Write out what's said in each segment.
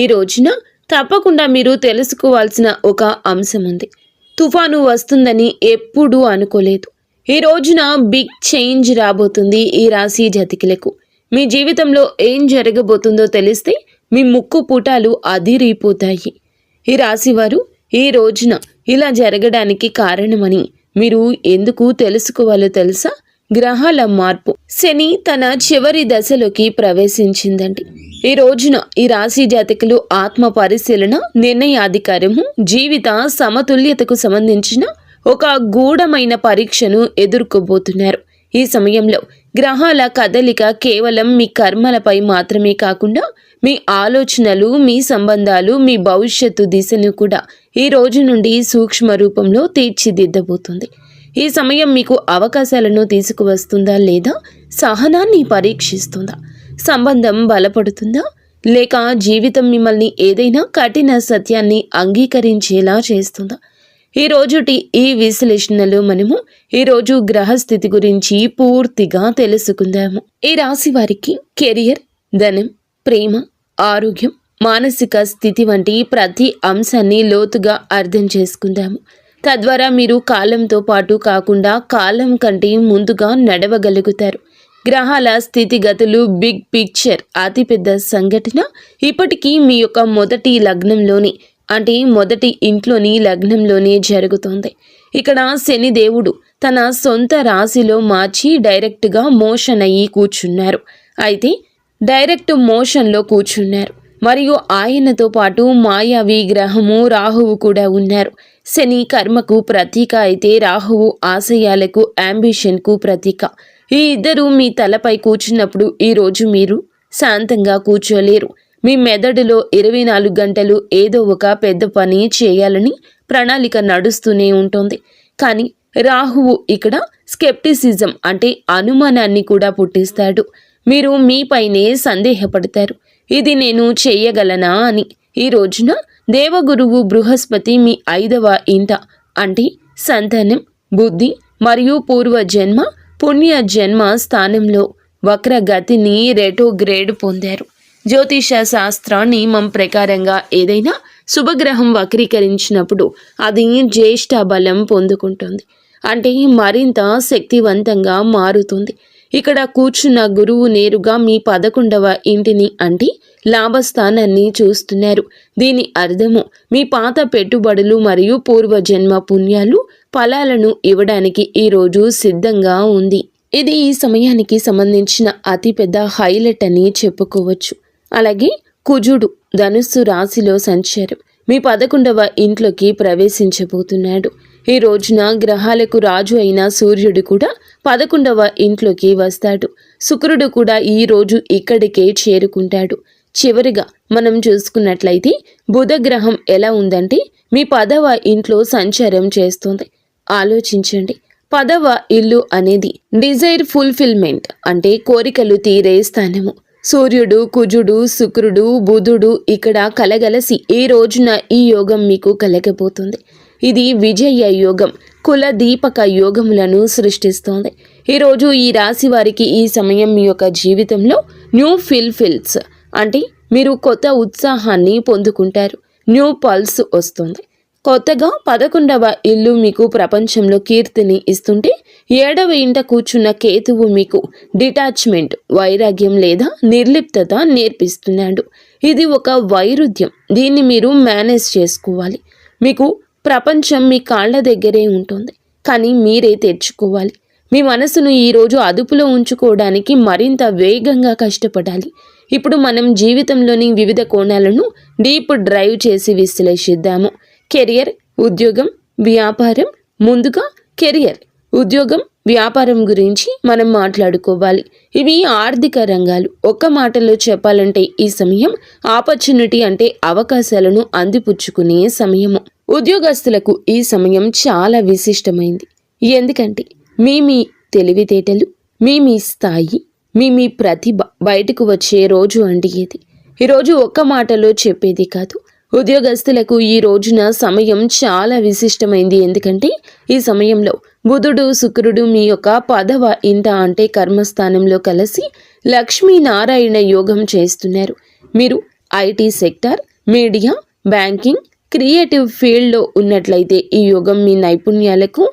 ఈ రోజున తప్పకుండా మీరు తెలుసుకోవాల్సిన ఒక అంశం ఉంది. తుఫాను వస్తుందని ఎప్పుడూ అనుకోలేదు. ఈ రోజున బిగ్ చేంజ్ రాబోతుంది ఈ రాశి జాతకులకు. మీ జీవితంలో ఏం జరగబోతుందో తెలిస్తే మీ ముక్కు పుటాలు అదిరిపోతాయి. ఈ రాశివారు ఈ రోజున ఇలా జరగడానికి కారణమని మీరు ఎందుకు తెలుసుకోవాలో తెలుసా? గ్రహాల మార్పు. శని తన చివరి దశలోకి ప్రవేశించిందండి. ఈ రోజున ఈ రాశి జాతకులు ఆత్మ పరిశీలన, నిర్ణయాధికారము, జీవిత సమతుల్యతకు సంబంధించిన ఒక గూఢమైన పరీక్షను ఎదుర్కోబోతున్నారు. ఈ సమయంలో గ్రహాల కదలిక కేవలం మీ కర్మలపై మాత్రమే కాకుండా మీ ఆలోచనలు, మీ సంబంధాలు, మీ భవిష్యత్తు దిశను కూడా ఈ రోజు నుండి సూక్ష్మ రూపంలో తీర్చిదిద్దబోతుంది. ఈ సమయం మీకు అవకాశాలను తీసుకువస్తుందా లేదా సహనాన్ని పరీక్షిస్తుందా? సంబంధం బలపడుతుందా లేక జీవితం మిమ్మల్ని ఏదైనా కఠిన సత్యాన్ని అంగీకరించేలా చేస్తుందా? ఈ రోజుటి ఈ విశ్లేషణలో మనము ఈరోజు గ్రహస్థితి గురించి పూర్తిగా తెలుసుకుందాము. ఈ రాశి వారికి కెరియర్, ధనం, ప్రేమ, ఆరోగ్యం, మానసిక స్థితి వంటి ప్రతి అంశాన్ని లోతుగా అర్థం చేసుకుందాము. తద్వారా మీరు కాలంతో పాటు కాకుండా కాలం కంటే ముందుగా నడవగలుగుతారు. గ్రహాల స్థితిగతులు, బిగ్ పిక్చర్, అతిపెద్ద సంఘటన ఇప్పటికీ మీ యొక్క మొదటి లగ్నంలోని అంటే మొదటి ఇంట్లోని లగ్నంలోనే జరుగుతోంది. ఇక్కడ శని దేవుడు తన సొంత రాశిలో మార్చి డైరెక్ట్గా మోషన్ అయ్యి కూర్చున్నారు. అయితే డైరెక్ట్ మోషన్లో కూర్చున్నారు మరియు ఆయనతో పాటు మాయావి గ్రహము రాహువు కూడా ఉన్నారు. శని కర్మకు ప్రతీక అయితే రాహువు ఆశయాలకు, అంబిషన్కు ప్రతీక. ఈ ఇద్దరు మీ తలపై కూర్చున్నప్పుడు ఈరోజు మీరు శాంతంగా కూర్చోలేరు. మీ మెదడులో 24 గంటలు ఏదో ఒక పెద్ద పని చేయాలని ప్రణాళిక నడుస్తూనే ఉంటుంది. కానీ రాహువు ఇక్కడ స్కెప్టిసిజం అంటే అనుమానాన్ని కూడా పుట్టిస్తాడు. మీరు మీపైనే సందేహపడతారు, ఇది నేను చేయగలనా అని. ఈ రోజున దేవగురువు బృహస్పతి మీ 5వ ఇంట అంటే సంతానం, బుద్ధి మరియు పూర్వజన్మ, పుణ్యజన్మ స్థానంలో వక్రగతిని రెట్రోగ్రేడ్ పొందారు. జ్యోతిష శాస్త్ర నియమం ప్రకారంగా ఏదైనా శుభగ్రహం వక్రీకరించినప్పుడు అది జ్యేష్ఠ బలం పొందుకుంటుంది, అంటే మరింత శక్తివంతంగా మారుతుంది. ఇక్కడ కూర్చున్న గురువు నేరుగా మీ 11వ ఇంటిని అంటే లాభస్థానాన్ని చూస్తున్నారు. దీని అర్థము మీ పాత పెట్టుబడులు మరియు పూర్వజన్మ పుణ్యాలు ఫలాలను ఇవ్వడానికి ఈరోజు సిద్ధంగా ఉంది. ఇది ఈ సమయానికి సంబంధించిన అతిపెద్ద హైలైట్ అని చెప్పుకోవచ్చు. అలాగే కుజుడు ధనుస్సు రాశిలో సంచారం మీ 11వ ఇంట్లోకి ప్రవేశించబోతున్నాడు. ఈ రోజున గ్రహాలకు రాజు అయిన సూర్యుడు కూడా 11వ ఇంట్లోకి వస్తాడు. శుక్రుడు కూడా ఈ రోజు ఇక్కడికే చేరుకుంటాడు. చివరిగా మనం చూసుకున్నట్లయితే బుధ గ్రహం ఎలా ఉందంటే మీ 10వ ఇంట్లో సంచారం చేస్తుంది. ఆలోచించండి, 10వ ఇల్లు అనేది డిజైర్ ఫుల్ఫిల్మెంట్ అంటే కోరికలు తీరే స్థానము. సూర్యుడు, కుజుడు, శుక్రుడు, బుధుడు ఇక్కడ కలగలసి ఈ రోజున ఈ యోగం మీకు కలగబోతుంది. ఇది విజయ యోగం, కుల దీపక యోగములను సృష్టిస్తోంది. ఈరోజు ఈ రాశి వారికి ఈ సమయం మీ యొక్క జీవితంలో న్యూ ఫిల్స్ అంటే మీరు కొత్త ఉత్సాహాన్ని పొందుకుంటారు. న్యూ పల్స్ వస్తుంది. కొత్తగా 11వ ఇల్లు మీకు ప్రపంచంలో కీర్తిని ఇస్తుంటే 7వ ఇంట కూర్చున్న కేతువు మీకు డిటాచ్మెంట్, వైరాగ్యం లేదా నిర్లిప్తత నేర్పిస్తున్నాడు. ఇది ఒక వైరుధ్యం, దీన్ని మీరు మేనేజ్ చేసుకోవాలి. మీకు ప్రపంచం మీ కాళ్ళ దగ్గరే ఉంటుంది, కానీ మీరే తెచ్చుకోవాలి. మీ మనసును ఈరోజు అదుపులో ఉంచుకోవడానికి మరింత వేగంగా కష్టపడాలి. ఇప్పుడు మనం జీవితంలోని వివిధ కోణాలను డీప్ డ్రైవ్ చేసి విశ్లేషిద్దాము. కెరియర్, ఉద్యోగం, వ్యాపారం. ముందుగా కెరియర్, ఉద్యోగం, వ్యాపారం గురించి మనం మాట్లాడుకోవాలి. ఇవి ఆర్థిక రంగాలు. ఒక్క మాటలో చెప్పాలంటే ఈ సమయం ఆపర్చునిటీ అంటే అవకాశాలను అందిపుచ్చుకునే సమయము. ఉద్యోగస్తులకు ఈ సమయం చాలా విశిష్టమైంది. ఎందుకంటే మీ తెలివితేటలు, మీ స్థాయి, మీ ప్రతిభ బయటకు వచ్చే రోజు అండి ఇది. ఈరోజు ఒక్క మాటలో చెప్పేది కాదు. ఉద్యోగస్తులకు ఈ రోజున సమయం చాలా విశిష్టమైంది. ఎందుకంటే ఈ సమయంలో బుధుడు, శుక్రుడు మీ యొక్క 10వ ఇంట అంటే కర్మస్థానంలో కలిసి లక్ష్మీనారాయణ యోగం చేస్తున్నారు. మీరు IT sector, media, banking, creative ఫీల్డ్లో ఉన్నట్లయితే ఈ యుగం మీ నైపుణ్యాలకు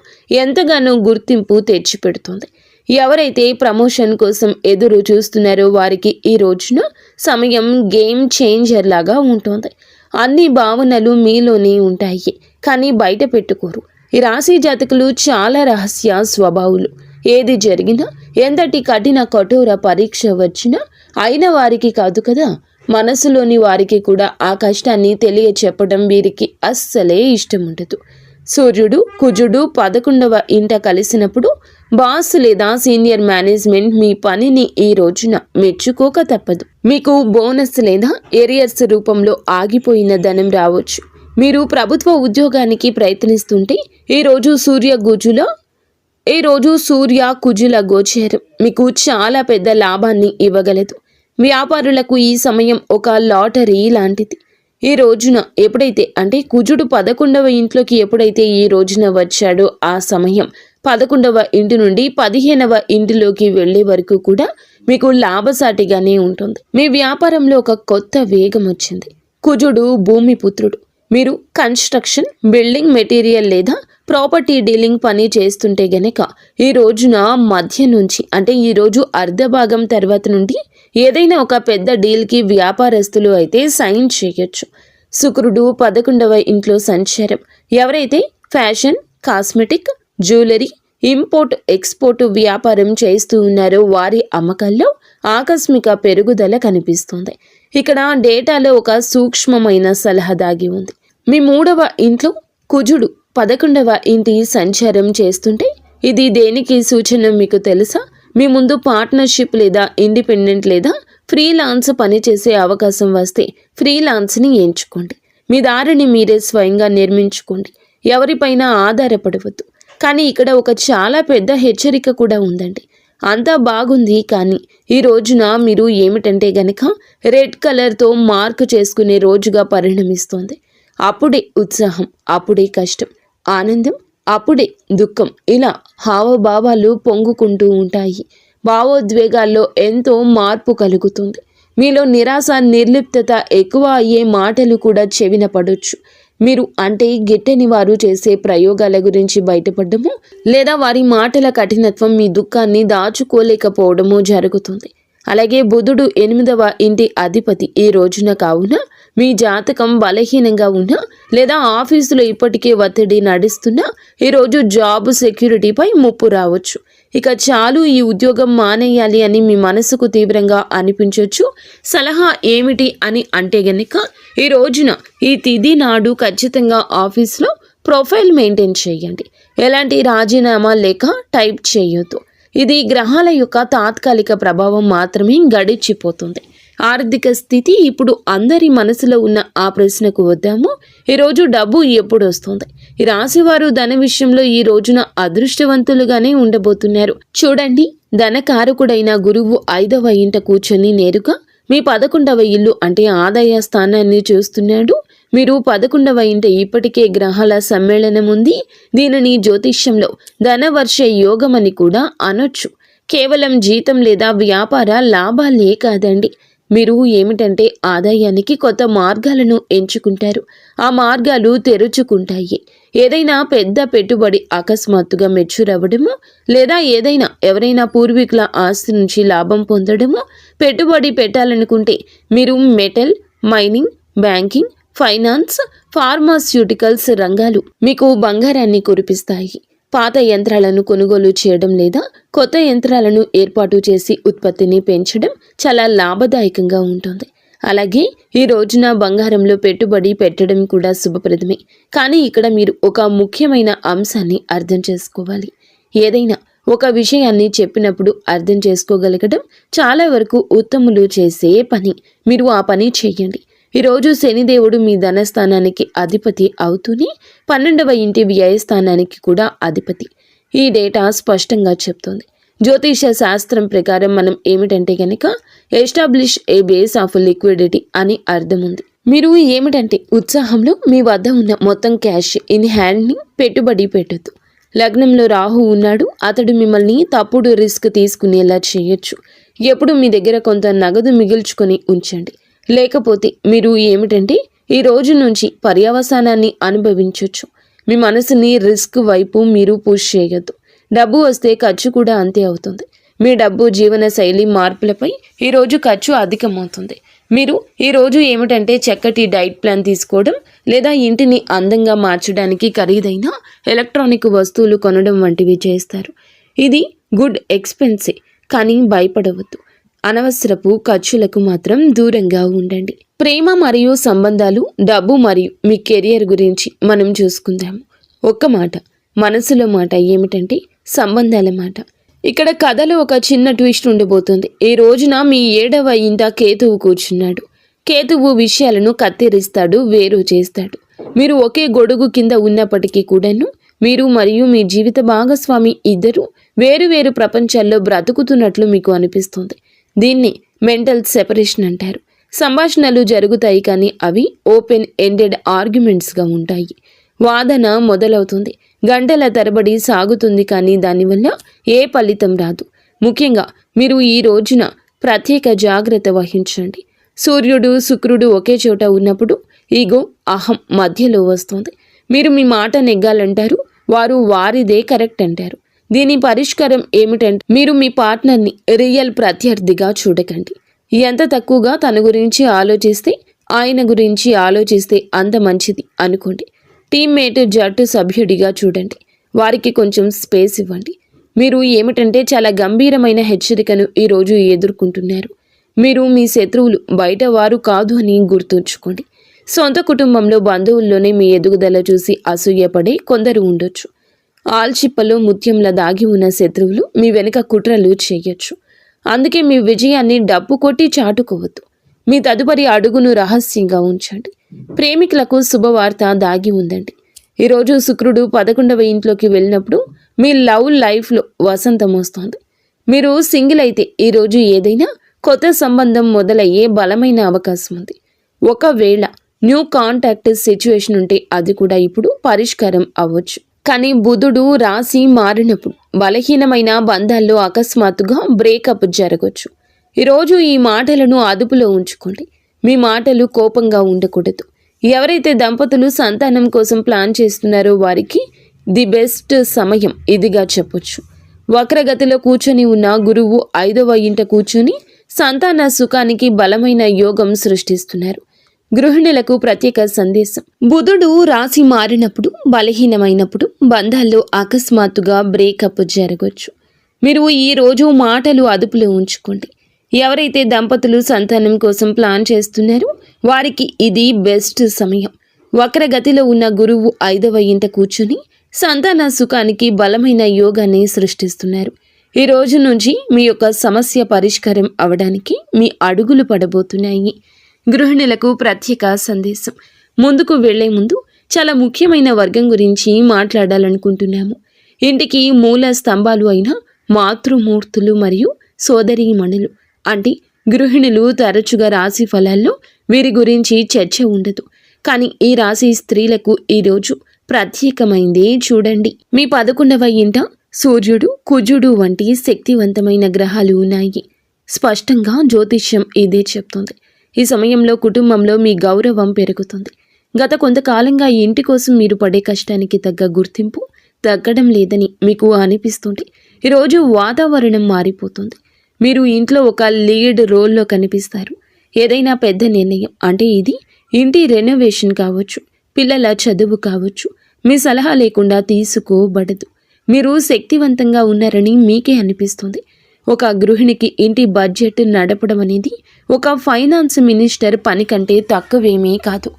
ఎంతగానో గుర్తింపు తెచ్చిపెడుతుంది. ఎవరైతే ప్రమోషన్ కోసం ఎదురు చూస్తున్నారో వారికి ఈ రోజున సమయం గేమ్ చేంజర్ లాగా ఉంటుంది. అన్ని భావనలు మీలోనే ఉంటాయి, కానీ బయట పెట్టుకోరు. ఈ రాశి జాతకులు చాలా రహస్య స్వభావులు. ఏది జరిగినా, ఎంతటి కఠిన కఠోర పరీక్ష వచ్చినా అయిన వారికి కాదు కదా, మనసులోని వారికి కూడా ఆ కష్టాన్ని తెలియచెప్పడం వీరికి అస్సలే ఇష్టం ఉండదు. సూర్యుడు కుజుడు 11వ ఇంట కలిసినప్పుడు బాస్ లేదా సీనియర్ మేనేజ్మెంట్ మీ పనిని ఈ రోజున మెచ్చుకోక తప్పదు. మీకు బోనస్ లేదా ఏరియర్స్ రూపంలో ఆగిపోయిన ధనం రావచ్చు. మీరు ప్రభుత్వ ఉద్యోగానికి ప్రయత్నిస్తుంటే ఈరోజు సూర్య కుజుల గోచరం మీకు చాలా పెద్ద లాభాన్ని ఇవ్వగలదు. వ్యాపారులకు ఈ సమయం ఒక లాటరీ లాంటిది. ఈ రోజున ఎప్పుడైతే అంటే కుజుడు 11వ ఇంట్లోకి ఎప్పుడైతే ఈ రోజున వచ్చాడో ఆ సమయం 11వ ఇంటి నుండి 15వ ఇంటిలోకి వెళ్లే వరకు కూడా మీకు లాభసాటిగానే ఉంటుంది. మీ వ్యాపారంలో ఒక కొత్త వేగం వచ్చింది. కుజుడు భూమి పుత్రుడు. మీరు కన్స్ట్రక్షన్, బిల్డింగ్ మెటీరియల్ లేదా ప్రాపర్టీ డీలింగ్ పని చేస్తుంటే గనక ఈ రోజున మధ్య నుంచి అంటే ఈరోజు అర్ధ భాగం తర్వాత నుండి ఏదైనా ఒక పెద్ద డీల్కి వ్యాపారస్తులు అయితే సైన్ చేయొచ్చు. శుక్రుడు 11వ ఇంట్లో సంచారం. ఎవరైతే fashion, cosmetic, jewellery, import export వ్యాపారం చేస్తూ ఉన్నారో వారి అమ్మకాల్లో ఆకస్మిక పెరుగుదల కనిపిస్తుంది. ఇక్కడ డేటాలో ఒక సూక్ష్మమైన సలహా దాగి ఉంది. మీ 3వ ఇంట్లో కుజుడు 11వ ఇంటి సంచారం చేస్తుంటే ఇది దేనికి సూచన మీకు తెలుసా? మీ ముందు పార్ట్నర్షిప్ లేదా ఇండిపెండెంట్ లేదా ఫ్రీలాన్స్ పనిచేసే అవకాశం వస్తే ఫ్రీలాన్స్ని ఎంచుకోండి. మీ దారిని మీరే స్వయంగా నిర్మించుకోండి. ఎవరిపైన ఆధారపడవద్దు. కానీ ఇక్కడ ఒక చాలా పెద్ద హెచ్చరిక కూడా ఉందండి. అంతా బాగుంది, కానీ ఈ రోజున మీరు ఏమిటంటే గనక రెడ్ కలర్తో మార్క్ చేసుకునే రోజుగా పరిణమిస్తోంది. అప్పుడే ఉత్సాహం, అప్పుడే కష్టం, ఆనందం, అప్పుడే దుఃఖం, ఇలా హావభావాలు పొంగుకుంటూ ఉంటాయి. భావోద్వేగాల్లో ఎంతో మార్పు కలుగుతుంది. మీలో నిరాశ, నిర్లిప్తత ఎక్కువ అయ్యే మాటలు కూడా చెవిన పడొచ్చు. మీరు అంటే గిట్టని వారు చేసే ప్రయోగాల గురించి బయటపడము లేదా వారి మాటల కఠినత్వం మీ దుఃఖాన్ని దాచుకోలేకపోవడము జరుగుతుంది. అలాగే బుధుడు 8వ ఇంటి అధిపతి ఈ రోజున కావున మీ జాతకం బలహీనంగా ఉన్నా లేదా ఆఫీసులో ఇప్పటికే ఒత్తిడి నడుస్తున్నా ఈరోజు జాబ్ సెక్యూరిటీపై ముప్పు రావచ్చు. ఇక చాలు ఈ ఉద్యోగం మానేయాలి అని మీ మనసుకు తీవ్రంగా అనిపించవచ్చు. సలహా ఏమిటి అని అంటే గనుక ఈ రోజున ఈ తిథి నాడు ఖచ్చితంగా ఆఫీస్లో ప్రొఫైల్ మెయింటైన్ చేయండి. ఎలాంటి రాజీనామా లేక టైప్ చేయొద్దు. ఇది గ్రహాల యొక్క తాత్కాలిక ప్రభావం మాత్రమే, గడిచిపోతుంది. ఆర్థిక స్థితి ఇప్పుడు అందరి మనసులో ఉన్న ఆ ప్రశ్నకు వద్దాము. ఈరోజు డబ్బు ఎప్పుడు వస్తుంది? ఈ రాశివారు ధన విషయంలో ఈ రోజున అదృష్టవంతులుగానే ఉండబోతున్నారు. చూడండి, ధనకారకుడైన గురువు 5వ ఇంట కూర్చొని నేరుగా మీ 11వ ఇల్లు అంటే ఆదాయ స్థానాన్ని చూస్తున్నాడు. మీరు 11వ ఇంట ఇప్పటికే గ్రహాల సమ్మేళనం ఉంది. దీనిని జ్యోతిష్యంలో ధనవర్ష యోగమని కూడా అనొచ్చు. కేవలం జీతం లేదా వ్యాపార లాభాలే కాదండి, మీరు ఏమిటంటే ఆదాయానికి కొత్త మార్గాలను ఎంచుకుంటారు. ఆ మార్గాలు తెరుచుకుంటాయి. ఏదైనా పెద్ద పెట్టుబడి అకస్మాత్తుగా మెచ్యూర్ అవ్వడము లేదా ఎవరైనా పూర్వీకుల ఆస్తి నుంచి లాభం పొందడము, పెట్టుబడి పెట్టాలనుకుంటే మీరు metal, mining, banking, finance, pharmaceuticals రంగాలు మీకు బంగారాన్ని కురిపిస్తాయి. పాత యంత్రాలను కొనుగోలు చేయడం లేదా కొత్త యంత్రాలను ఏర్పాటు చేసి ఉత్పత్తిని పెంచడం చాలా లాభదాయకంగా ఉంటుంది. అలాగే ఈ రోజున బంగారంలో పెట్టుబడి పెట్టడం కూడా శుభప్రదమే. కానీ ఇక్కడ మీరు ఒక ముఖ్యమైన అంశాన్ని అర్థం చేసుకోవాలి. ఏదైనా ఒక విషయాన్ని చెప్పినప్పుడు అర్థం చేసుకోగలగడం చాలా వరకు ఉత్తములు చేసే పని. మీరు ఆ పని చేయండి. ఈరోజు శనిదేవుడు మీ ధనస్థానానికి అధిపతి అవుతూనే 12వ ఇంటి వ్యయస్థానానికి కూడా అధిపతి. ఈ డేటా స్పష్టంగా చెప్తుంది. జ్యోతిష శాస్త్రం ప్రకారం మనం ఏమిటంటే గనక establish A base of liquidity అని అర్థం ఉంది. మీరు ఏమిటంటే ఉత్సాహంలో మీ వద్ద ఉన్న మొత్తం క్యాష్ ఇన్ హ్యాండ్ని పెట్టుబడి పెట్టొద్దు. లగ్నంలో రాహు ఉన్నాడు. అతడు మిమ్మల్ని తప్పుడు రిస్క్ తీసుకునేలా చేయొచ్చు. ఎప్పుడు మీ దగ్గర కొంత నగదు మిగుల్చుకొని ఉంచండి. లేకపోతే మీరు ఏమిటంటే ఈ రోజు నుంచి పర్యవసానాన్ని అనుభవించవచ్చు. మీ మనసుని రిస్క్ వైపు మీరు పుష్ చేయొద్దు. డబ్బు వస్తే ఖర్చు కూడా అంతే అవుతుంది. మీ డబ్బు జీవన శైలి మార్పులపై ఈరోజు ఖర్చు అధికమవుతుంది. మీరు ఈరోజు ఏమిటంటే చక్కటి డైట్ ప్లాన్ తీసుకోవడం లేదా ఇంటిని అందంగా మార్చడానికి ఖరీదైన ఎలక్ట్రానిక్ వస్తువులు కొనడం వంటివి చేస్తారు. ఇది గుడ్ ఎక్స్పెన్సే, కానీ భయపడవద్దు. అనవసరపు ఖర్చులకు మాత్రం దూరంగా ఉండండి. ప్రేమ మరియు సంబంధాలు, డబ్బు మరియు మీ కెరియర్ గురించి మనం చూసుకుందాము. ఒక్క మాట, మనసులో మాట ఏమిటంటే సంబంధాల మాట. ఇక్కడ కథలో ఒక చిన్న ట్విస్ట్ ఉండబోతుంది. ఈ రోజున మీ 7వ ఇంట కేతువు కూర్చున్నాడు. కేతువు విషయాలను కత్తిరిస్తాడు, వేరు చేస్తాడు. మీరు ఒకే గొడుగు కింద ఉన్నప్పటికీ కూడాను మీరు మరియు మీ జీవిత భాగస్వామి ఇద్దరు వేరు ప్రపంచాల్లో బ్రతుకుతున్నట్లు మీకు అనిపిస్తుంది. దీన్ని మెంటల్ సెపరేషన్ అంటారు. సంభాషణలు జరుగుతాయి, కానీ అవి ఓపెన్ ఎండెడ్ ఆర్గ్యుమెంట్స్గా ఉంటాయి. వాదన మొదలవుతుంది, గంటల తరబడి సాగుతుంది, కానీ దానివల్ల ఏ ఫలితం రాదు. ముఖ్యంగా మీరు ఈ రోజున ప్రత్యేక జాగ్రత్త వహించండి. సూర్యుడు, శుక్రుడు ఒకే చోట ఉన్నప్పుడు ఈగో, అహం మధ్యలో వస్తుంది. మీరు మీ మాట నెగ్గాలంటారు, వారు వారిదే కరెక్ట్ అంటారు. దీని పరిష్కారం ఏమిటంటే మీరు మీ పార్ట్నర్ని రియల్ ప్రత్యర్థిగా చూడకండి. ఎంత తక్కువగా తన గురించి ఆలోచిస్తే ఆయన గురించి ఆలోచిస్తే అంత మంచిది అనుకోండి. టీమ్మేట్, జట్టు సభ్యుడిగా చూడండి. వారికి కొంచెం స్పేస్ ఇవ్వండి. మీరు ఏమిటంటే చాలా గంభీరమైన హెచ్చరికను ఈరోజు ఎదుర్కొంటున్నారు. మీరు మీ శత్రువులు బయట వారు కాదు అని గుర్తుంచుకోండి. సొంత కుటుంబంలో, బంధువుల్లోనే మీ ఎదుగుదల చూసి అసూయపడే కొందరు ఉండొచ్చు. ఆల్చిప్పలో ముత్యంలా దాగి ఉన్న శత్రువులు మీ వెనుక కుట్రలు చేయొచ్చు. అందుకే మీ విజయాన్ని డబ్బు కొట్టి చాటుకోవద్దు. మీ తదుపరి అడుగును రహస్యంగా ఉంచండి. ప్రేమికులకు శుభవార్త దాగి ఉందండి. ఈరోజు శుక్రుడు 11వ ఇంట్లోకి వెళ్ళినప్పుడు మీ లవ్ లైఫ్లో వసంతం వస్తుంది. మీరు సింగిల్ అయితే ఈరోజు ఏదైనా కొత్త సంబంధం మొదలయ్యే బలమైన అవకాశం ఉంది. ఒకవేళ న్యూ కాంటాక్ట్ సిచ్యువేషన్ ఉంటే అది కూడా ఇప్పుడు పరిష్కారం అవ్వచ్చు. కానీ బుధుడు రాశి మారినప్పుడు బలహీనమైన బంధాల్లో అకస్మాత్తుగా బ్రేకప్ జరగవచ్చు. ఈరోజు ఈ మాటలను అదుపులో ఉంచుకోండి. మీ మాటలు కోపంగా ఉండకూడదు. ఎవరైతే దంపతులు సంతానం కోసం ప్లాన్ చేస్తున్నారో వారికి ది బెస్ట్ సమయం ఇదిగా చెప్పొచ్చు. వక్రగతిలో కూర్చొని ఉన్న గురువు 5వ ఇంట కూర్చొని సంతాన సుఖానికి బలమైన యోగం సృష్టిస్తున్నారు. గృహిణులకు ప్రత్యేక సందేశం. బుధుడు రాశి మారినప్పుడు బలహీనమైనప్పుడు బంధాల్లో అకస్మాత్తుగా బ్రేకప్ జరగవచ్చు. మీరు ఈ రోజు మాటలు అదుపులో ఉంచుకోండి. ఎవరైతే దంపతులు సంతానం కోసం ప్లాన్ చేస్తున్నారో వారికి ఇది బెస్ట్ సమయం. వక్రగతిలో ఉన్న గురువు 5వ ఇంట కూర్చుని సంతాన సుఖానికి బలమైన యోగాన్ని సృష్టిస్తున్నారు. ఈ రోజు నుంచి మీ యొక్క సమస్య పరిష్కారం అవడానికి మీ అడుగులు పడబోతున్నాయి. గృహిణులకు ప్రత్యేక సందేశం. ముందుకు వెళ్లే ముందు చాలా ముఖ్యమైన వర్గం గురించి మాట్లాడాలనుకుంటున్నాము. ఇంటికి మూల స్తంభాలు అయిన మాతృమూర్తులు మరియు సోదరీమణులు అంటే గృహిణులు తరచుగా రాశి ఫలాల్లో వీరి గురించి చర్చ ఉండదు. కానీ ఈ రాశి స్త్రీలకు ఈరోజు ప్రత్యేకమైందే చూడండి. మీ 11వ ఇంట సూర్యుడు, కుజుడు వంటి శక్తివంతమైన గ్రహాలు ఉన్నాయి. స్పష్టంగా జ్యోతిష్యం ఇదే చెప్తుంది. ఈ సమయంలో కుటుంబంలో మీ గౌరవం పెరుగుతుంది. గత కొంతకాలంగా ఈ ఇంటి కోసం మీరు పడే కష్టానికి తగ్గ గుర్తింపు తగ్గడం లేదని మీకు అనిపిస్తుంది. ఈరోజు వాతావరణం మారిపోతుంది. మీరు ఇంట్లో ఒక లీడ్ రోల్లో కనిపిస్తారు. ఏదైనా పెద్ద నిర్ణయం అంటే ఇది ఇంటి రెనోవేషన్ కావచ్చు, పిల్లల చదువు కావచ్చు, మీ సలహా లేకుండా తీసుకోబడదు. మీరు శక్తివంతంగా ఉన్నారని మీకే అనిపిస్తుంది. ఒక గృహిణికి ఇంటి బడ్జెట్ నడపడం అనేది ఒక ఫైనాన్స్ మినిస్టర్ పని కంటే తక్కువేమీ కాదు.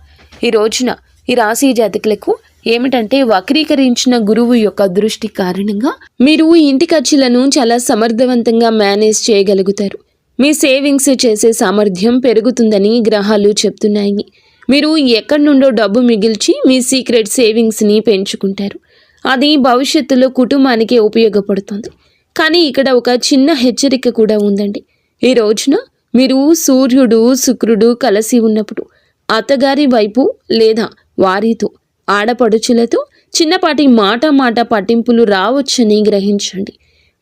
ఈ రోజున ఈ రాశి జాతకులకు ఏమిటంటే వక్రీకరించిన గురువు యొక్క దృష్టి కారణంగా మీరు ఇంటి ఖర్చులను చాలా సమర్థవంతంగా మేనేజ్ చేయగలుగుతారు. మీ సేవింగ్స్ చేసే సామర్థ్యం పెరుగుతుందని గ్రహాలు చెప్తున్నాయి. మీరు ఎక్కడి నుండో డబ్బు మిగిల్చి మీ సీక్రెట్ సేవింగ్స్ని పెంచుకుంటారు. అది భవిష్యత్తులో కుటుంబానికి ఉపయోగపడుతుంది. కానీ ఇక్కడ ఒక చిన్న హెచ్చరిక కూడా ఉందండి. ఈ రోజున మీరు సూర్యుడు, శుక్రుడు కలిసి ఉన్నప్పుడు అత్తగారి వైపు లేదా వారితో, ఆడపడుచులతో చిన్నపాటి మాట పట్టింపులు రావచ్చని గ్రహించండి.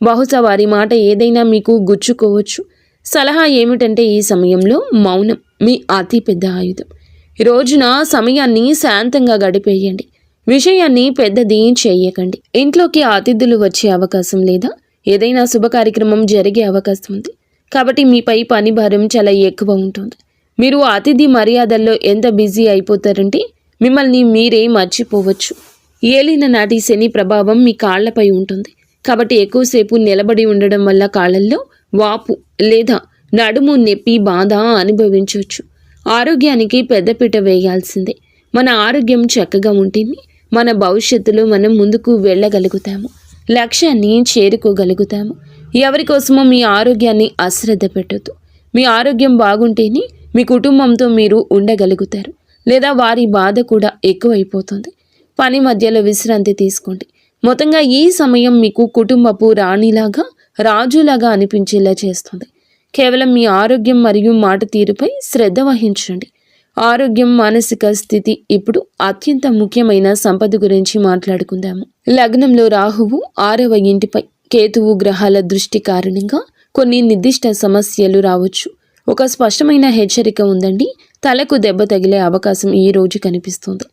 బహుశా వారి మాట ఏదైనా మీకు గుచ్చుకోవచ్చు. సలహా ఏమిటంటే ఈ సమయంలో మౌనం మీ అతిపెద్ద ఆయుధం. ఈ రోజున సమయాన్ని శాంతంగా గడిపేయండి. విషయాన్ని పెద్దది చేయకండి. ఇంట్లోకి అతిథులు వచ్చే అవకాశం లేదా ఏదైనా శుభ కార్యక్రమం జరిగే అవకాశం ఉంది. కాబట్టి మీపై పని భారం చాలా ఎక్కువ ఉంటుంది. మీరు అతిథి మర్యాదల్లో ఎంత బిజీ అయిపోతారంటే మిమ్మల్ని మీరే మర్చిపోవచ్చు. ఏలిన నాటి శని ప్రభావం మీ కాళ్లపై ఉంటుంది. కాబట్టి ఎక్కువసేపు నిలబడి ఉండడం వల్ల కాళ్ళల్లో వాపు లేదా నడుము నొప్పి బాధ అనుభవించవచ్చు. ఆరోగ్యానికి పెద్దపీట వేయాల్సిందే. మన ఆరోగ్యం చక్కగా ఉంటుంది, మన భవిష్యత్తులో మనం ముందుకు వెళ్ళగలుగుతాము, లక్ష్యాన్ని చేరుకోగలుగుతాము. ఎవరి కోసమో మీ ఆరోగ్యాన్ని అశ్రద్ధ పెట్టొద్దు. మీ ఆరోగ్యం బాగుంటేనే మీ కుటుంబంతో మీరు ఉండగలుగుతారు, లేదా వారి బాధ కూడా ఎక్కువైపోతుంది. పని మధ్యలో విశ్రాంతి తీసుకోండి. మొత్తంగా ఈ సమయం మీకు కుటుంబపు రాణిలాగా రాజులాగా అనిపించేలా చేస్తుంది. కేవలం మీ ఆరోగ్యం మరియు మాట తీరుపై శ్రద్ధ వహించండి. ఆరోగ్యం, మానసిక స్థితి ఇప్పుడు అత్యంత ముఖ్యమైన సంపద గురించి మాట్లాడుకుందాము. లగ్నంలో రాహువు 6వ ఇంటిపై కేతువు గ్రహాల దృష్టి కారణంగా కొన్ని నిర్దిష్ట సమస్యలు రావచ్చు. ఒక స్పష్టమైన హెచ్చరిక ఉందండి. తలకు దెబ్బ తగిలే అవకాశం ఈ రోజు కనిపిస్తుంది.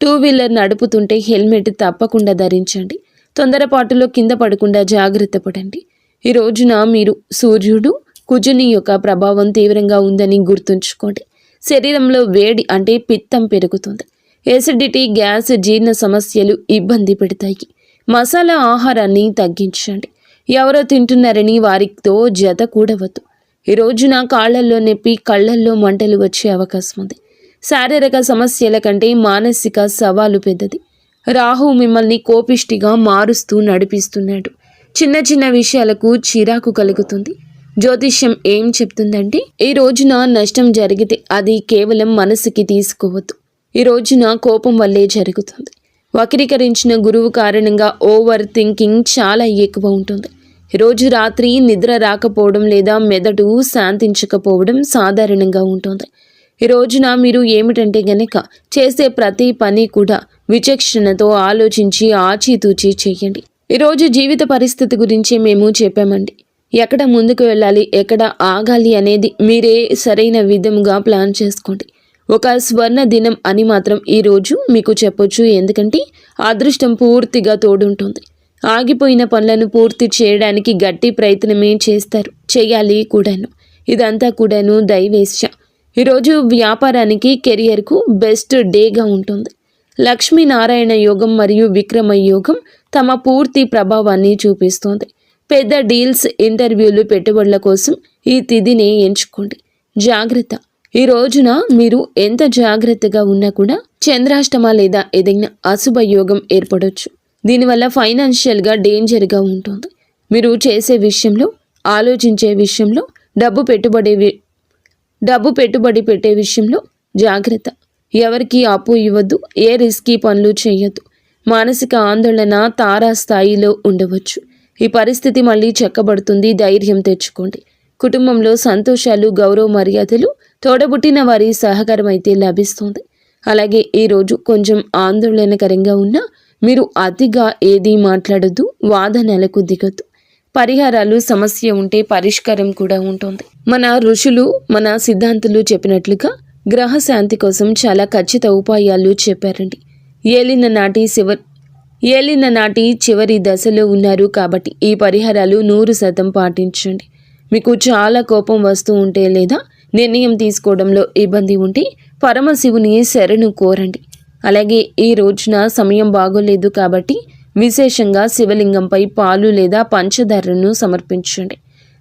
2 వీలర్ నడుపుతుంటే హెల్మెట్ తప్పకుండా ధరించండి. తొందరపాటులో కింద పడకుండా జాగ్రత్త పడండి. ఈ రోజున మీరు సూర్యుడు, కుజుని యొక్క ప్రభావం తీవ్రంగా ఉందని గుర్తుంచుకోండి. శరీరంలో వేడి అంటే పిత్తం పెరుగుతుంది. ఎసిడిటీ, గ్యాస్, జీర్ణ సమస్యలు ఇబ్బంది పెడతాయి. మసాలా ఆహారాన్ని తగ్గించండి. ఎవరో తింటున్నారని వారితో జత కూడవద్దు. ఈ రోజున కాళ్లల్లో నొప్పి, కళ్ళల్లో మంటలు వచ్చే అవకాశం ఉంది. శారీరక సమస్యల కంటే మానసిక సవాలు పెద్దది. రాహు మిమ్మల్ని కోపిష్టిగా మారుస్తూ నడిపిస్తున్నాడు. చిన్న చిన్న విషయాలకు చిరాకు కలుగుతుంది. జ్యోతిష్యం ఏం చెప్తుందంటే ఈ రోజున నష్టం జరిగితే అది కేవలం మనసుకి తీసుకోవద్దు. ఈ రోజున కోపం వల్లే జరుగుతుంది. వక్రీకరించిన గురువు కారణంగా ఓవర్ థింకింగ్ చాలా ఎక్కువ ఉంటుంది. రోజు రాత్రి నిద్ర రాకపోవడం లేదా మెదడు శాంతించకపోవడం సాధారణంగా ఉంటుంది. ఈ రోజున మీరు ఏమిటంటే గనక చేసే ప్రతి పని కూడా విచక్షణతో ఆలోచించి ఆచితూచి చేయండి. ఈరోజు జీవిత పరిస్థితి గురించి మేము చెప్పామండి. ఎక్కడ ముందుకు వెళ్ళాలి, ఎక్కడ ఆగాలి అనేది మీరే సరైన విధంగా ప్లాన్ చేసుకోండి. ఒక స్వర్ణ దినం అని మాత్రం ఈరోజు మీకు చెప్పొచ్చు. ఎందుకంటే అదృష్టం పూర్తిగా తోడుంటుంది. ఆగిపోయిన పనులను పూర్తి చేయడానికి గట్టి ప్రయత్నమే చేయాలి కూడాను. ఇదంతా కూడాను దైవేచ్ఛ. ఈరోజు వ్యాపారానికి, కెరియర్కు బెస్ట్ డేగా ఉంటుంది. లక్ష్మీనారాయణ యోగం మరియు విక్రమ యోగం తమ పూర్తి ప్రభావాన్ని చూపిస్తోంది. పెద్ద డీల్స్, ఇంటర్వ్యూలు, పెట్టుబడుల కోసం ఈ తిథిని ఎంచుకోండి. జాగ్రత్త. ఈ రోజున మీరు ఎంత జాగ్రత్తగా ఉన్నా కూడా చంద్రాష్టమ లేదా ఏదైనా అశుభ యోగం ఏర్పడవచ్చు. దీనివల్ల ఫైనాన్షియల్గా డేంజర్గా ఉంటుంది. మీరు చేసే విషయంలో, ఆలోచించే విషయంలో, డబ్బు పెట్టుబడి పెట్టే విషయంలో జాగ్రత్త. ఎవరికి అప్పు ఇవ్వద్దు, ఏ రిస్కీ పనులు చేయొద్దు. మానసిక ఆందోళన తారాస్థాయిలో ఉండవచ్చు. ఈ పరిస్థితి మళ్ళీ చెక్కబడుతుంది. ధైర్యం తెచ్చుకోండి. కుటుంబంలో సంతోషాలు, గౌరవ మర్యాదలు, తోడబుట్టిన వారి సహకారం అయితే లభిస్తుంది. అలాగే ఈరోజు కొంచెం ఆందోళనకరంగా ఉన్నా మీరు అతిగా ఏది మాట్లాడొద్దు, వాదనలకు దిగొద్దు. పరిహారాలు, సమస్య ఉంటే పరిష్కారం కూడా ఉంటుంది. మన ఋషులు, మన సిద్ధాంతులు చెప్పినట్లుగా గ్రహశాంతి కోసం చాలా ఖచ్చిత ఉపాయాలు చెప్పారండి. ఏలిన నాటి చివరి దశలో ఉన్నారు కాబట్టి ఈ పరిహారాలు 100% పాటించండి. మీకు చాలా కోపం వస్తూ ఉంటే లేదా నిర్ణయం తీసుకోవడంలో ఇబ్బంది ఉంటే పరమశివుని శరణు కోరండి. అలాగే ఈ రోజున సమయం బాగోలేదు కాబట్టి విశేషంగా శివలింగంపై పాలు లేదా పంచదారను సమర్పించండి.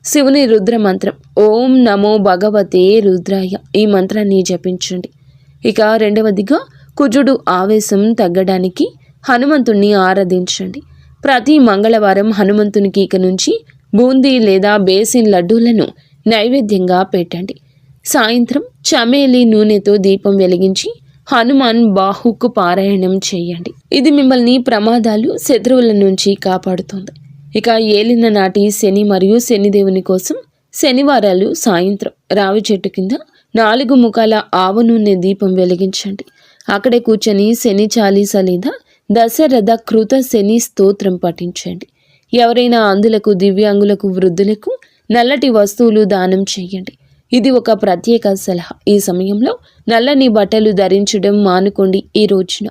శివుని రుద్ర మంత్రం ఓం నమో భగవతే రుద్రాయ ఈ మంత్రాన్ని జపించండి. ఇక రెండవదిగా కుజుడు ఆవేశం తగ్గడానికి హనుమంతుణ్ణి ఆరాధించండి. ప్రతి మంగళవారం హనుమంతునికి ఇక నుంచి బూందీ లేదా బేసిన్ లడ్డూలను నైవేద్యంగా పెట్టండి. సాయంత్రం చమేలి నూనెతో దీపం వెలిగించి హనుమాన్ బాహుకు పారాయణం చేయండి. ఇది మిమ్మల్ని ప్రమాదాలు, శత్రువుల నుంచి కాపాడుతుంది. ఇక ఏలిన నాటి శని మరియు శనిదేవుని కోసం శనివారాలు సాయంత్రం రావి చెట్టు కింద 4 ముఖాల ఆవ నూనె దీపం వెలిగించండి. అక్కడే కూర్చొని శని చాలీస లేదా దశరథ కృత శని స్తోత్రం పఠించండి. ఎవరైనా అందులకు, దివ్యాంగులకు, వృద్ధులకు నల్లటి వస్తువులు దానం చేయండి. ఇది ఒక ప్రత్యేక సలహా. ఈ సమయంలో నల్లని బట్టలు ధరించడం మానుకోండి. ఈ రోజున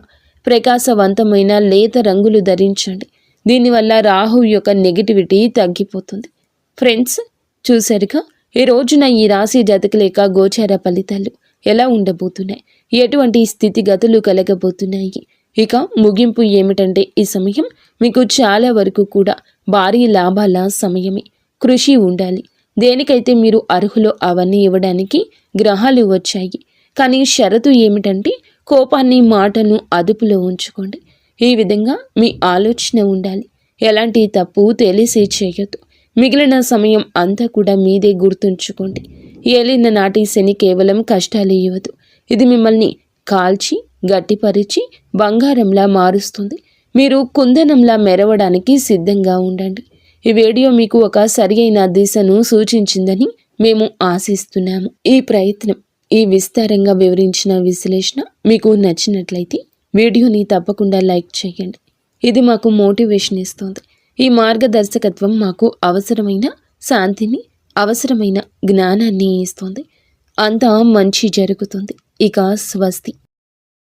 ప్రకాశవంతమైన లేత రంగులు ధరించండి. దీనివల్ల రాహు యొక్క నెగిటివిటీ తగ్గిపోతుంది. ఫ్రెండ్స్, చూసారుగా ఈ రోజున ఈ రాశి జాతకుల గోచార ఫలితాలు ఎలా ఉండబోతున్నాయి, ఎటువంటి స్థితిగతులు కలగబోతున్నాయి. ఇక ముగింపు ఏమిటంటే ఈ సమయం మీకు చాలా వరకు కూడా భారీ లాభాల సమయమే. కృషి ఉండాలి. దేనికైతే మీరు అర్హులో అవన్నీ ఇవ్వడానికి గ్రహాలు వచ్చాయి. కానీ షరతు ఏమిటంటే కోపాన్ని మాటను అదుపులో ఉంచుకోండి. ఈ విధంగా మీ ఆలోచన ఉండాలి. ఎలాంటి తప్పు తెలిసి చేయొద్దు. మిగిలిన సమయం అంతా కూడా మీదే. గుర్తుంచుకోండి, ఏలిన నాటి శని కేవలం కష్టాలు ఇవ్వదు. ఇది మిమ్మల్ని కాల్చి గట్టిపరిచి బంగారంలా మారుస్తుంది. మీరు కుందనంలా మెరవడానికి సిద్ధంగా ఉండండి. ఈ వీడియో మీకు ఒక సరియైన దిశను సూచించిందని మేము ఆశిస్తున్నాము. ఈ ప్రయత్నం, ఈ విస్తారంగా వివరించిన విశ్లేషణ మీకు నచ్చినట్లయితే వీడియోని తప్పకుండా లైక్ చేయండి. ఇది మాకు మోటివేషన్ ఇస్తుంది. ఈ మార్గదర్శకత్వం మాకు అవసరమైన శాంతిని, అవసరమైన జ్ఞానాన్ని ఇస్తుంది. అంతా మంచి జరుగుతుంది. ఇక స్వస్తి.